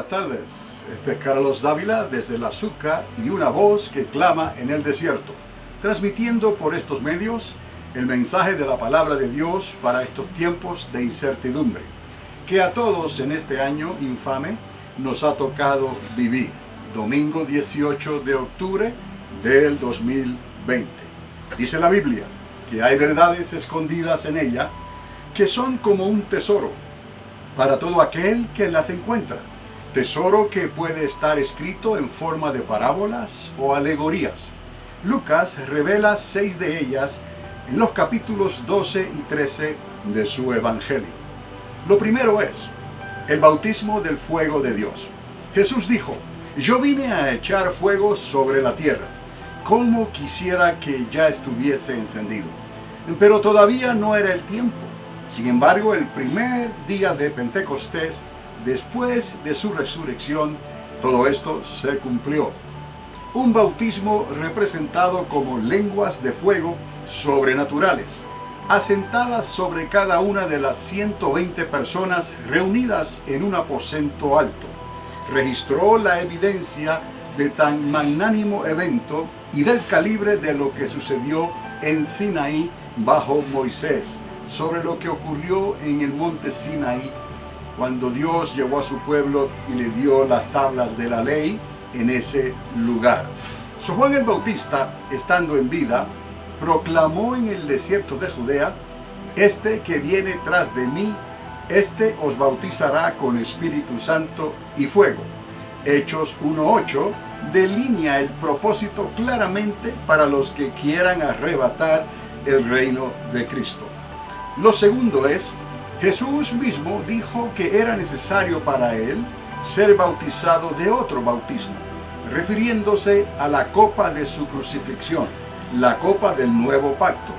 buenas tardes. Este es Carlos Dávila desde el Azúcar y una voz que clama en el desierto, transmitiendo por estos medios el mensaje de la palabra de Dios para estos tiempos de incertidumbre, que a todos en este año infame nos ha tocado vivir, domingo 18 de octubre del 2020. Dice la Biblia que hay verdades escondidas en ella que son como un tesoro para todo aquel que las encuentra. Tesoro que puede estar escrito en forma de parábolas o alegorías. Lucas revela 6 de ellas en los capítulos 12 y 13 de su Evangelio. Lo primero es el bautismo del fuego de Dios. Jesús dijo: yo vine a echar fuego sobre la tierra, como quisiera que ya estuviese encendido. Pero todavía no era el tiempo. Sin embargo, el primer día de Pentecostés, después de su resurrección, todo esto se cumplió. Un bautismo representado como lenguas de fuego sobrenaturales, asentadas sobre cada una de las 120 personas reunidas en un aposento alto. Registró la evidencia de tan magnánimo evento y del calibre de lo que sucedió en Sinaí bajo Moisés, sobre lo que ocurrió en el monte Sinaí, cuando Dios llevó a su pueblo y le dio las tablas de la ley en ese lugar. San Juan el Bautista, estando en vida, proclamó en el desierto de Judea: este que viene tras de mí, este os bautizará con Espíritu Santo y fuego. Hechos 1:8 delinea el propósito claramente para los que quieran arrebatar el reino de Cristo. Lo segundo es, Jesús mismo dijo que era necesario para él ser bautizado de otro bautismo, refiriéndose a la copa de su crucifixión, la copa del nuevo pacto,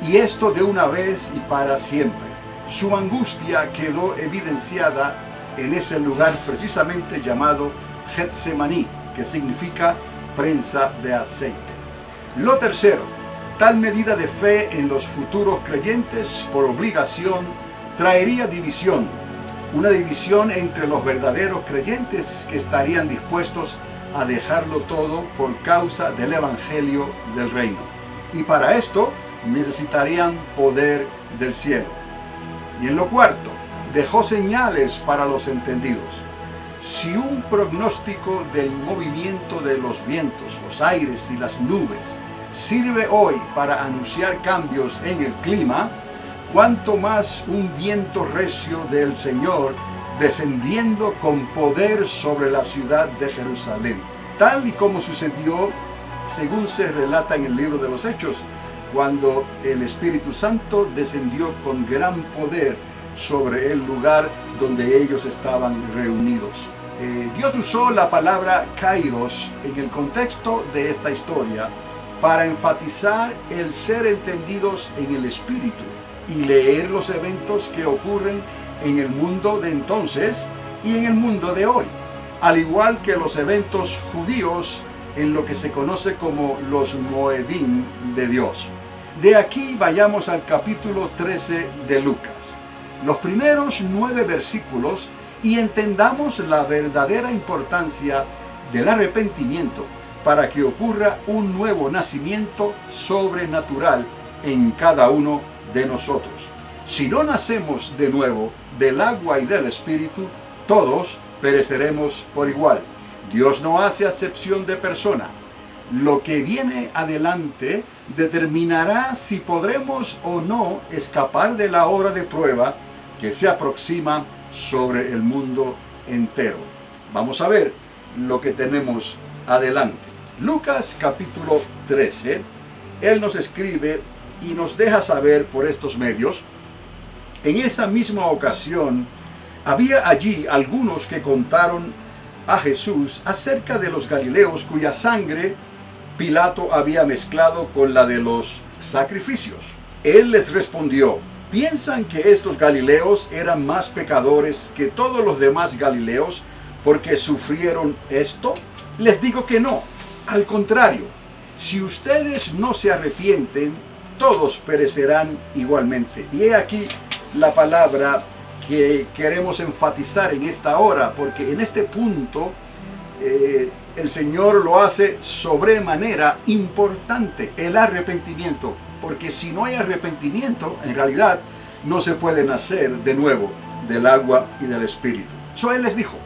y esto de una vez y para siempre. Su angustia quedó evidenciada en ese lugar precisamente llamado Getsemaní, que significa prensa de aceite. Lo tercero, tal medida de fe en los futuros creyentes por obligación traería división, una división entre los verdaderos creyentes que estarían dispuestos a dejarlo todo por causa del Evangelio del Reino. Y para esto necesitarían poder del cielo. Y en lo cuarto, dejó señales para los entendidos. Si un pronóstico del movimiento de los vientos, los aires y las nubes sirve hoy para anunciar cambios en el clima, cuanto más un viento recio del Señor descendiendo con poder sobre la ciudad de Jerusalén, tal y como sucedió según se relata en el libro de los Hechos, cuando el Espíritu Santo descendió con gran poder sobre el lugar donde ellos estaban reunidos. Dios usó la palabra kairos en el contexto de esta historia para enfatizar el ser entendidos en el Espíritu y leer los eventos que ocurren en el mundo de entonces y en el mundo de hoy, al igual que los eventos judíos en lo que se conoce como los Moedim de Dios. De aquí vayamos al capítulo 13 de Lucas, los primeros 9 versículos, y entendamos la verdadera importancia del arrepentimiento para que ocurra un nuevo nacimiento sobrenatural en cada uno de nosotros. Si no nacemos de nuevo del agua y del Espíritu, todos pereceremos por igual. Dios no hace acepción de persona. Lo que viene adelante determinará si podremos o no escapar de la hora de prueba que se aproxima sobre el mundo entero. Vamos a ver lo que tenemos adelante. Lucas capítulo 13, él nos escribe y nos deja saber por estos medios: en esa misma ocasión había allí algunos que contaron a Jesús acerca de los galileos cuya sangre Pilato había mezclado con la de los sacrificios. Él les respondió: ¿piensan que estos galileos eran más pecadores que todos los demás galileos porque sufrieron esto? Les digo que no. Al contrario, si ustedes no se arrepienten, todos perecerán igualmente. Y he aquí la palabra que queremos enfatizar en esta hora, porque en este punto el Señor lo hace sobremanera importante, el arrepentimiento, porque si no hay arrepentimiento, en realidad no se puede nacer de nuevo del agua y del Espíritu. Él les dijo,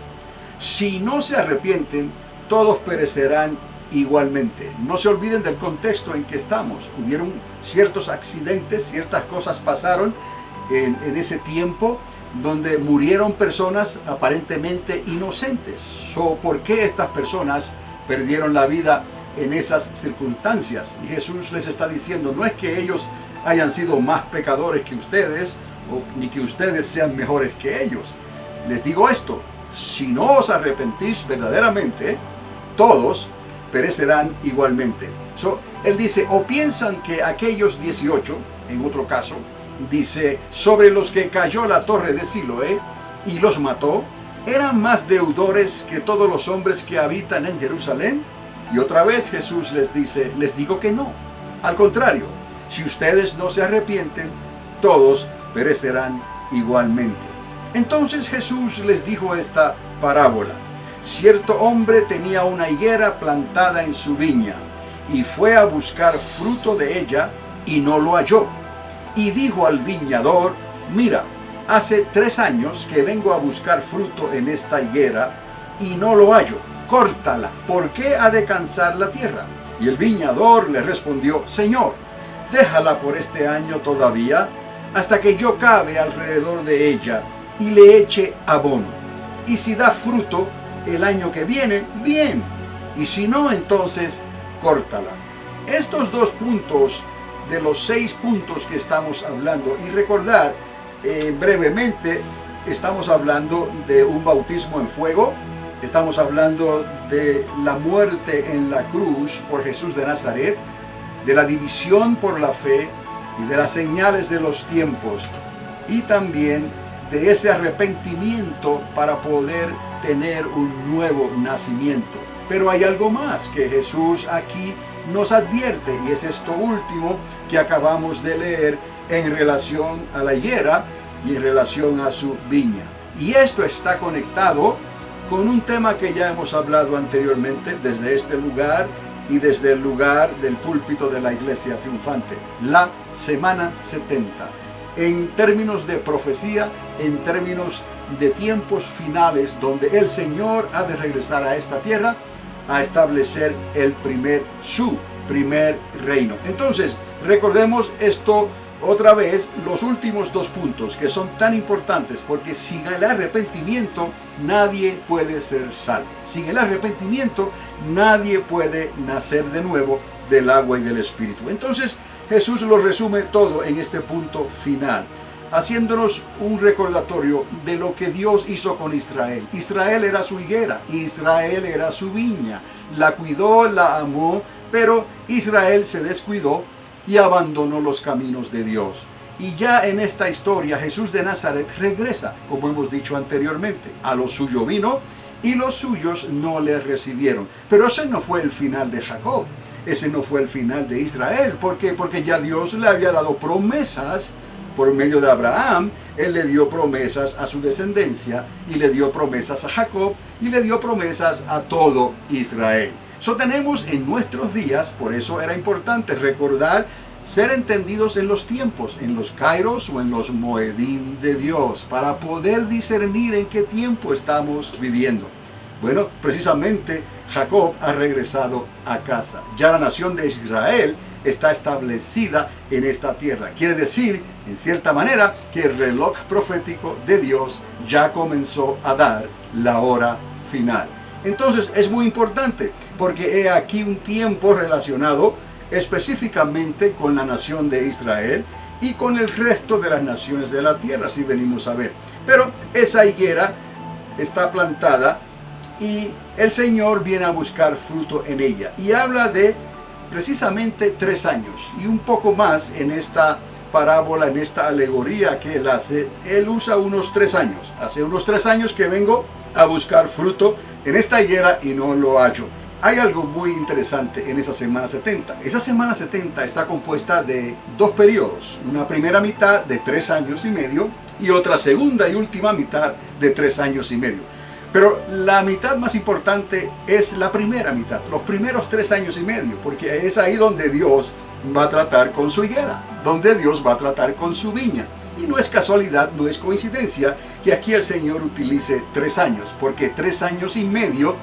si no se arrepienten, todos perecerán igualmente. No se olviden del contexto en que estamos. Hubieron ciertos accidentes, ciertas cosas pasaron en ese tiempo donde murieron personas aparentemente inocentes. ¿Por qué estas personas perdieron la vida en esas circunstancias? Y Jesús les está diciendo, no es que ellos hayan sido más pecadores que ustedes, ni que ustedes sean mejores que ellos. Les digo esto, si no os arrepentís verdaderamente, todos perecerán igualmente. Él dice, o piensan que aquellos 18, en otro caso, dice, sobre los que cayó la torre de Siloé y los mató, ¿eran más deudores que todos los hombres que habitan en Jerusalén? Y otra vez Jesús les dice, les digo que no. Al contrario, si ustedes no se arrepienten, todos perecerán igualmente. Entonces Jesús les dijo esta parábola. Cierto hombre tenía una higuera plantada en su viña, y fue a buscar fruto de ella, y no lo halló. Y dijo al viñador, mira, hace 3 años que vengo a buscar fruto en esta higuera, y no lo hallo. Córtala, ¿por qué ha de cansar la tierra? Y el viñador le respondió, Señor, déjala por este año todavía, hasta que yo cabe alrededor de ella, y le eche abono. Y si da fruto el año que viene, bien, y si no, entonces córtala. Estos 2 puntos de los 6 puntos que estamos hablando, y recordar brevemente, estamos hablando de un bautismo en fuego, estamos hablando de la muerte en la cruz por Jesús de Nazaret, de la división por la fe y de las señales de los tiempos, y también de ese arrepentimiento para poder tener un nuevo nacimiento. Pero hay algo más que Jesús aquí nos advierte, y es esto último que acabamos de leer en relación a la higuera y en relación a su viña. Y esto está conectado con un tema que ya hemos hablado anteriormente desde este lugar y desde el lugar del púlpito de la Iglesia Triunfante, la Semana 70. En términos de profecía, en términos de tiempos finales, donde el Señor ha de regresar a esta tierra a establecer su primer reino. Entonces, recordemos esto otra vez, los últimos 2 puntos que son tan importantes, porque sin el arrepentimiento nadie puede ser salvo. Sin el arrepentimiento nadie puede nacer de nuevo del agua y del Espíritu. Entonces, Jesús lo resume todo en este punto final, haciéndonos un recordatorio de lo que Dios hizo con Israel. Israel era su higuera, Israel era su viña, la cuidó, la amó, pero Israel se descuidó y abandonó los caminos de Dios. Y ya en esta historia Jesús de Nazaret regresa, como hemos dicho anteriormente. A lo suyo vino y los suyos no le recibieron. Pero ese no fue el final de Jacob, ese no fue el final de Israel. ¿Por qué? Porque ya Dios le había dado promesas por medio de Abraham. Él le dio promesas a su descendencia, y le dio promesas a Jacob, y le dio promesas a todo Israel. Tenemos en nuestros días, por eso era importante recordar, ser entendidos en los tiempos, en los kairos o en los moedín de Dios, para poder discernir en qué tiempo estamos viviendo. Bueno, precisamente Jacob ha regresado a casa. Ya la nación de Israel está establecida en esta tierra. Quiere decir, en cierta manera, que el reloj profético de Dios ya comenzó a dar la hora final. Entonces es muy importante, porque he aquí un tiempo relacionado específicamente con la nación de Israel y con el resto de las naciones de la tierra, si venimos a ver. Pero esa higuera está plantada y el Señor viene a buscar fruto en ella. Y habla de precisamente 3 años y un poco más en esta parábola, en esta alegoría que él hace. Él usa unos 3 años. Hace unos 3 años que vengo a buscar fruto en esta higuera y no lo hallo. Hay algo muy interesante en esa semana 70. Esa semana 70 está compuesta de 2 periodos. Una primera mitad de 3 años y medio y otra segunda y última mitad de 3 años y medio. Pero la mitad más importante es la primera mitad, los primeros 3 años y medio, porque es ahí donde Dios va a tratar con su higuera, donde Dios va a tratar con su viña. Y no es casualidad, no es coincidencia que aquí el Señor utilice 3 años, porque 3 años y medio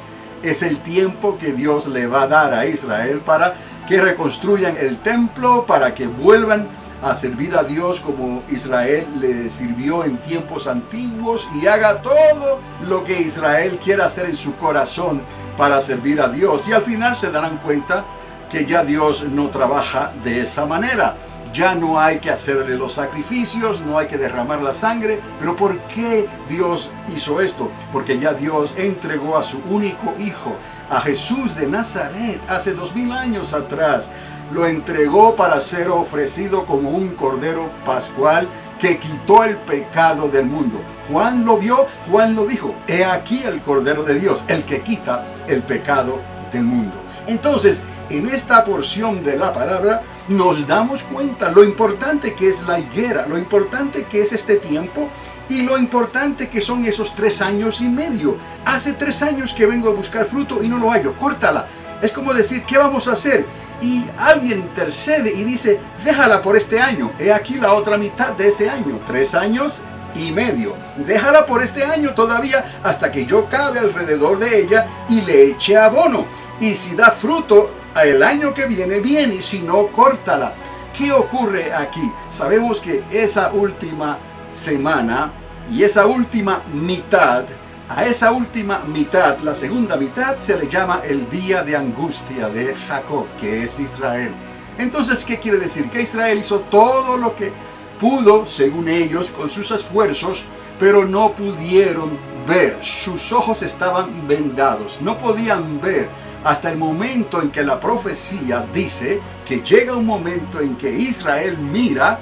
es el tiempo que Dios le va a dar a Israel para que reconstruyan el templo, para que vuelvan a servir a Dios como Israel le sirvió en tiempos antiguos, y haga todo lo que Israel quiera hacer en su corazón para servir a Dios. Y al final se darán cuenta que ya Dios no trabaja de esa manera. Ya no hay que hacerle los sacrificios, no hay que derramar la sangre. ¿Pero por qué Dios hizo esto? Porque ya Dios entregó a su único hijo, a Jesús de Nazaret, hace 2000 años atrás. Lo entregó para ser ofrecido como un cordero pascual que quitó el pecado del mundo. Juan lo vio, Juan lo dijo: he aquí el Cordero de Dios, el que quita el pecado del mundo. Entonces, en esta porción de la palabra nos damos cuenta lo importante que es la higuera, lo importante que es este tiempo y lo importante que son esos 3 años y medio. Hace 3 años que vengo a buscar fruto y no lo hallo, córtala. Es como decir, ¿qué vamos a hacer? Y alguien intercede y dice, déjala por este año. He aquí la otra mitad de ese año, 3 años y medio. Déjala por este año todavía hasta que yo cabe alrededor de ella y le eche abono. Y si da fruto el año que viene, bien, y si no, córtala. ¿Qué ocurre aquí? Sabemos que esa última semana y esa última mitad, a esa última mitad, la segunda mitad, se le llama el día de angustia de Jacob, que es Israel. Entonces, ¿qué quiere decir? Que Israel hizo todo lo que pudo, según ellos, con sus esfuerzos, pero no pudieron ver. Sus ojos estaban vendados, no podían ver hasta el momento en que la profecía dice que llega un momento en que Israel mira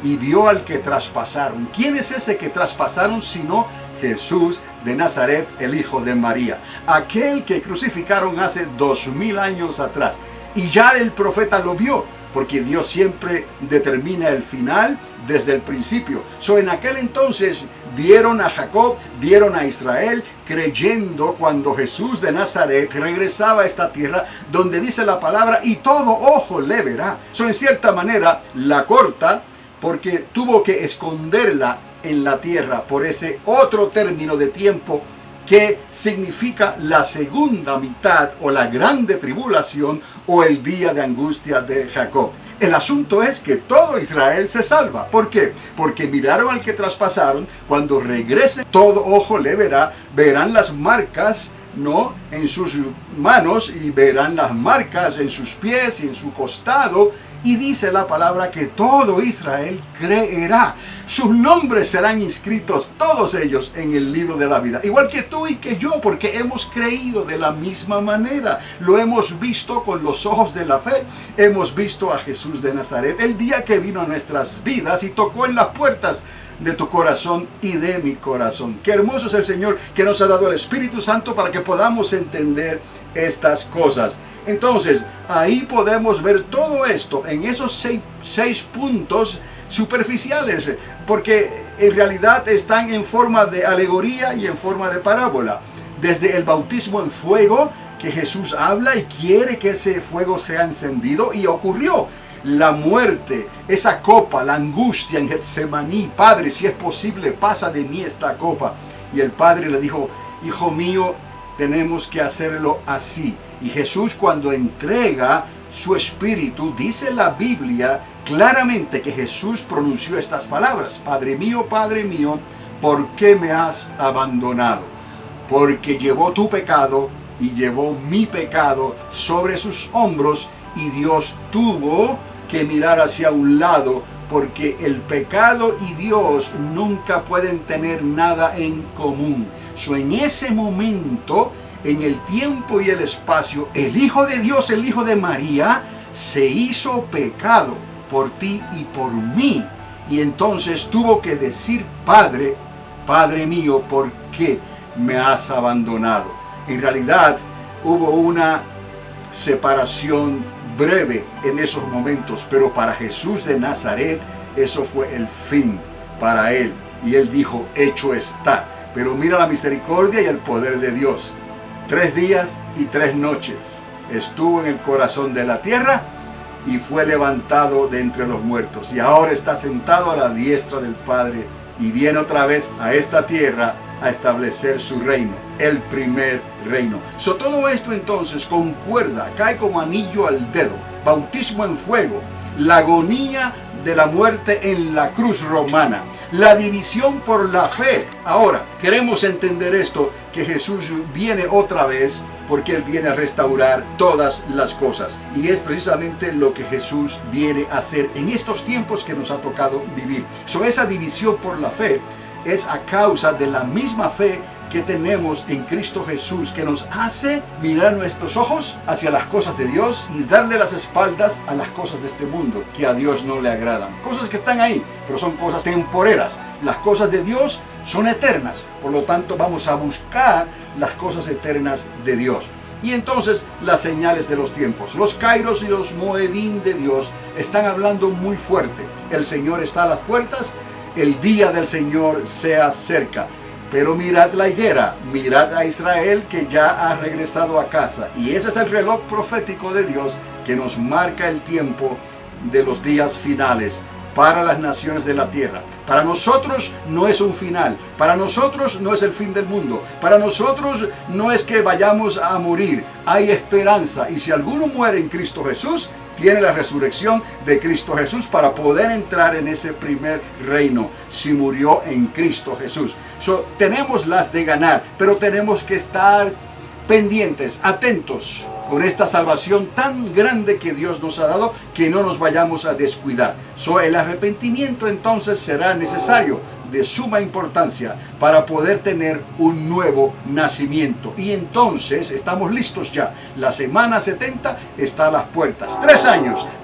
y vio al que traspasaron. ¿Quién es ese que traspasaron sino Jesús de Nazaret, el hijo de María? Aquel que crucificaron hace 2000 años atrás. Y ya el profeta lo vio, porque Dios siempre determina el final desde el principio. En aquel entonces vieron a Jacob, vieron a Israel, creyendo cuando Jesús de Nazaret regresaba a esta tierra, donde dice la palabra, y todo ojo le verá. En cierta manera la corta, porque tuvo que esconderla en la tierra por ese otro término de tiempo que significa la segunda mitad o la grande tribulación o el día de angustia de Jacob. El asunto es que todo Israel se salva. ¿Por qué? Porque miraron al que traspasaron. Cuando regrese, todo ojo le verá, verán las marcas, ¿no?, en sus manos, y verán las marcas en sus pies y en su costado. Y dice la palabra que todo Israel creerá. Sus nombres serán inscritos, todos ellos, en el libro de la vida. Igual que tú y que yo, porque hemos creído de la misma manera. Lo hemos visto con los ojos de la fe. Hemos visto a Jesús de Nazaret el día que vino a nuestras vidas y tocó en las puertas de tu corazón y de mi corazón. Qué hermoso es el Señor, que nos ha dado el Espíritu Santo para que podamos entender estas cosas. Entonces, ahí podemos ver todo esto en esos seis puntos superficiales, porque en realidad están en forma de alegoría y en forma de parábola. Desde el bautismo en fuego, que Jesús habla y quiere que ese fuego sea encendido, y ocurrió. La muerte, esa copa, la angustia en Getsemaní: Padre, si es posible, pasa de mí esta copa. Y el Padre le dijo: Hijo mío, tenemos que hacerlo así. Y Jesús, cuando entrega su espíritu, dice la Biblia claramente que Jesús pronunció estas palabras: Padre mío, ¿por qué me has abandonado? Porque llevó tu pecado y llevó mi pecado sobre sus hombros, y Dios tuvo que mirar hacia un lado, porque el pecado y Dios nunca pueden tener nada en común. En ese momento, en el tiempo y el espacio, el Hijo de Dios, el Hijo de María, se hizo pecado por ti y por mí. Y entonces tuvo que decir: Padre, Padre mío, ¿por qué me has abandonado? En realidad hubo una separación breve en esos momentos, pero para Jesús de Nazaret eso fue el fin para él. y él dijo, hecho está. Pero mira la misericordia y el poder de Dios. 3 días y 3 noches estuvo en el corazón de la tierra y fue levantado de entre los muertos. Y ahora está sentado a la diestra del Padre y viene otra vez a esta tierra a establecer su reino, el primer reino. Todo esto entonces concuerda, cae como anillo al dedo. Bautismo en fuego, la agonía de la muerte en la cruz romana, la división por la fe. Ahora, queremos entender esto, que Jesús viene otra vez porque Él viene a restaurar todas las cosas. Y es precisamente lo que Jesús viene a hacer en estos tiempos que nos ha tocado vivir. Esa división por la fe es a causa de la misma fe que tenemos en Cristo Jesús, que nos hace mirar nuestros ojos hacia las cosas de Dios y darle las espaldas a las cosas de este mundo que a Dios no le agradan. Cosas que están ahí, pero son cosas temporeras. Las cosas de Dios son eternas, por lo tanto vamos a buscar las cosas eternas de Dios. Y entonces las señales de los tiempos, los kairos y los moedín de Dios están hablando muy fuerte. El Señor está a las puertas, el día del Señor se acerca. Pero mirad la higuera, mirad a Israel que ya ha regresado a casa. Y ese es el reloj profético de Dios que nos marca el tiempo de los días finales para las naciones de la tierra. Para nosotros no es un final, para nosotros no es el fin del mundo, para nosotros no es que vayamos a morir, hay esperanza. Y si alguno muere en Cristo Jesús, tiene la resurrección de Cristo Jesús para poder entrar en ese primer reino, si murió en Cristo Jesús. Tenemos las de ganar, pero tenemos que estar pendientes, atentos con esta salvación tan grande que Dios nos ha dado, que no nos vayamos a descuidar. El arrepentimiento entonces será necesario, de suma importancia, para poder tener un nuevo nacimiento. Y entonces estamos listos ya. La semana 70 está a las puertas.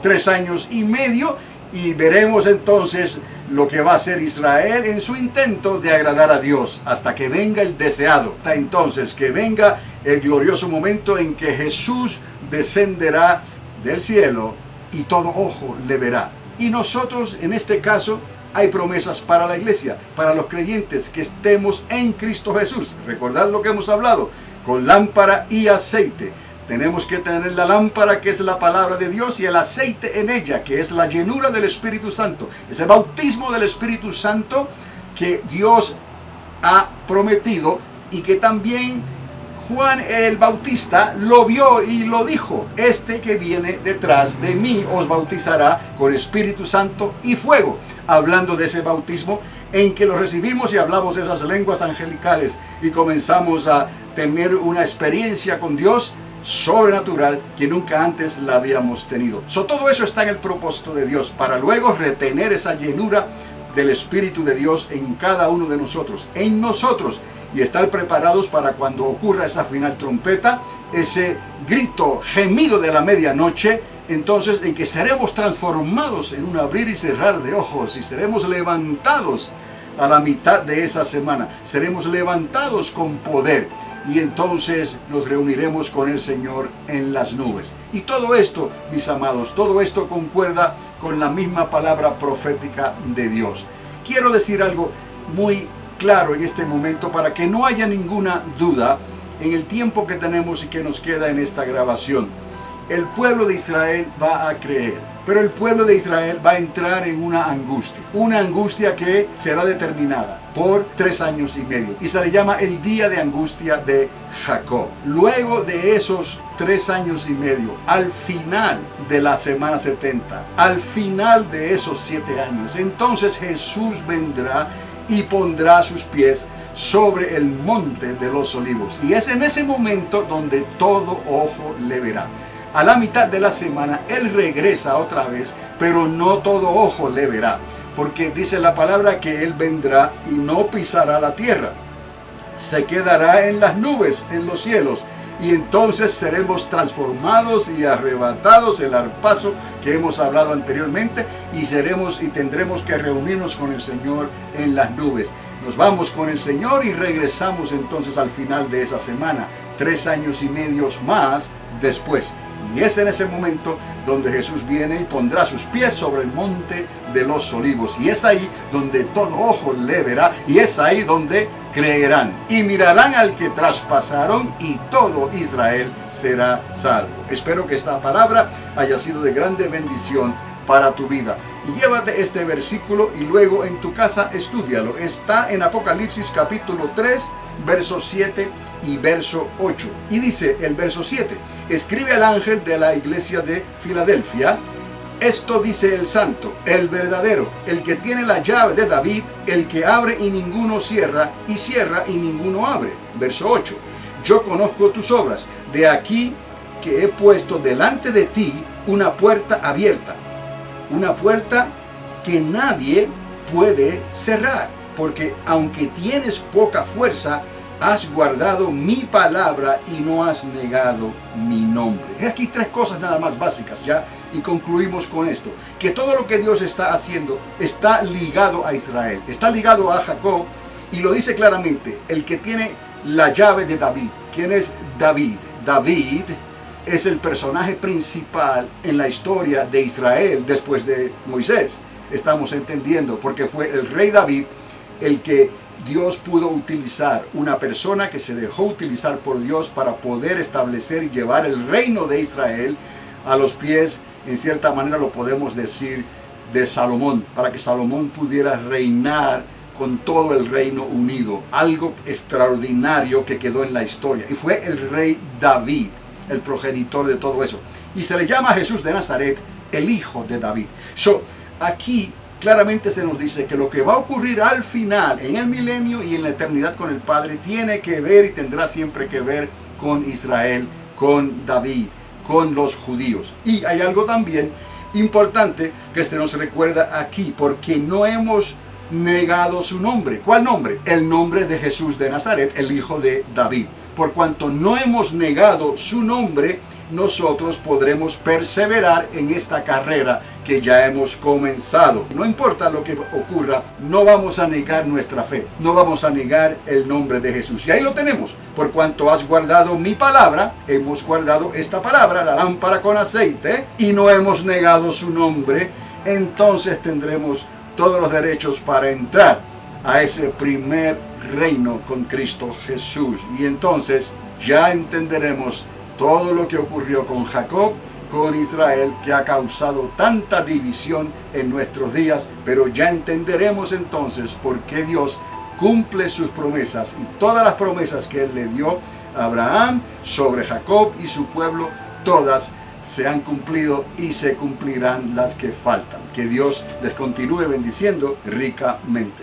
3 años y medio, y veremos entonces lo que va a hacer Israel en su intento de agradar a Dios, hasta que venga el deseado. Hasta entonces que venga el glorioso momento en que Jesús descenderá del cielo y todo ojo le verá. Y nosotros, en este caso, hay promesas para la iglesia, para los creyentes, que estemos en Cristo Jesús. Recordad lo que hemos hablado, con lámpara y aceite. Tenemos que tener la lámpara, que es la palabra de Dios, y el aceite en ella, que es la llenura del Espíritu Santo. Ese bautismo del Espíritu Santo que Dios ha prometido y que también Juan el Bautista lo vio y lo dijo: este que viene detrás de mí os bautizará con Espíritu Santo y fuego. Hablando de ese bautismo en que lo recibimos y hablamos esas lenguas angelicales y comenzamos a tener una experiencia con Dios sobrenatural que nunca antes la habíamos tenido. Todo eso está en el propósito de Dios, para luego retener esa llenura del Espíritu de Dios en cada uno de nosotros, en nosotros, y estar preparados para cuando ocurra esa final trompeta, ese grito, gemido de la medianoche, entonces en que seremos transformados en un abrir y cerrar de ojos, y seremos levantados a la mitad de esa semana, seremos levantados con poder, y entonces nos reuniremos con el Señor en las nubes. Y todo esto, mis amados, todo esto concuerda con la misma palabra profética de Dios. Quiero decir algo muy claro en este momento para que no haya ninguna duda en el tiempo que tenemos y que nos queda en esta grabación. El pueblo de Israel va a creer, pero el pueblo de Israel va a entrar en una angustia que será determinada por 3 años y medio, y se le llama el día de angustia de Jacob. Luego de esos 3 años y medio, al final de la semana 70, al final de esos 7 años, entonces Jesús vendrá y pondrá sus pies sobre el monte de los olivos, y es en ese momento donde todo ojo le verá. A la mitad de la semana Él regresa otra vez, pero no todo ojo le verá, porque dice la palabra que Él vendrá y no pisará la tierra, se quedará en las nubes, en los cielos, y entonces seremos transformados y arrebatados, el arpazo que hemos hablado anteriormente, y tendremos que reunirnos con el Señor en las nubes. Nos vamos con el Señor y regresamos entonces al final de esa semana, 3 años y medio más después. Y es en ese momento donde Jesús viene y pondrá sus pies sobre el monte de los olivos. Y es ahí donde todo ojo le verá, y es ahí donde creerán. Y mirarán al que traspasaron, y todo Israel será salvo. Espero que esta palabra haya sido de grande bendición para tu vida. Y llévate este versículo y luego en tu casa estúdialo. Está en Apocalipsis capítulo 3, verso 7 y verso 8. Y dice el verso 7, escribe al ángel de la iglesia de Filadelfia: esto dice el santo, el verdadero, el que tiene la llave de David, el que abre y ninguno cierra, y cierra y ninguno abre. Verso 8, yo conozco tus obras, de aquí que he puesto delante de ti una puerta abierta, una puerta que nadie puede cerrar, porque aunque tienes poca fuerza, has guardado mi palabra y no has negado mi nombre. He aquí tres cosas nada más básicas ya, y concluimos con esto: que todo lo que Dios está haciendo está ligado a Israel, está ligado a Jacob, y lo dice claramente, el que tiene la llave de David. ¿Quién es David? David es el personaje principal en la historia de Israel después de Moisés. Estamos entendiendo, porque fue el rey David el que Dios pudo utilizar, una persona que se dejó utilizar por Dios para poder establecer y llevar el reino de Israel a los pies, en cierta manera lo podemos decir, de Salomón, para que Salomón pudiera reinar con todo el reino unido. Algo extraordinario que quedó en la historia. Y fue el rey David el progenitor de todo eso. Y se le llama a Jesús de Nazaret el hijo de David. Aquí claramente se nos dice que lo que va a ocurrir al final, en el milenio y en la eternidad con el Padre, tiene que ver y tendrá siempre que ver con Israel, con David, con los judíos. Y hay algo también importante que se nos recuerda aquí, porque no hemos negado su nombre. ¿Cuál nombre? El nombre de Jesús de Nazaret, el hijo de David. Por cuanto no hemos negado su nombre, nosotros podremos perseverar en esta carrera que ya hemos comenzado. No importa lo que ocurra, no vamos a negar nuestra fe, no vamos a negar el nombre de Jesús. Y ahí lo tenemos: por cuanto has guardado mi palabra, hemos guardado esta palabra, la lámpara con aceite, y no hemos negado su nombre, entonces tendremos todos los derechos para entrar a ese primer reino con Cristo Jesús. Y entonces ya entenderemos todo lo que ocurrió con Jacob, con Israel, que ha causado tanta división en nuestros días, pero ya entenderemos entonces por qué Dios cumple sus promesas, y todas las promesas que Él le dio a Abraham sobre Jacob y su pueblo, todas se han cumplido y se cumplirán las que faltan. Que Dios les continúe bendiciendo ricamente.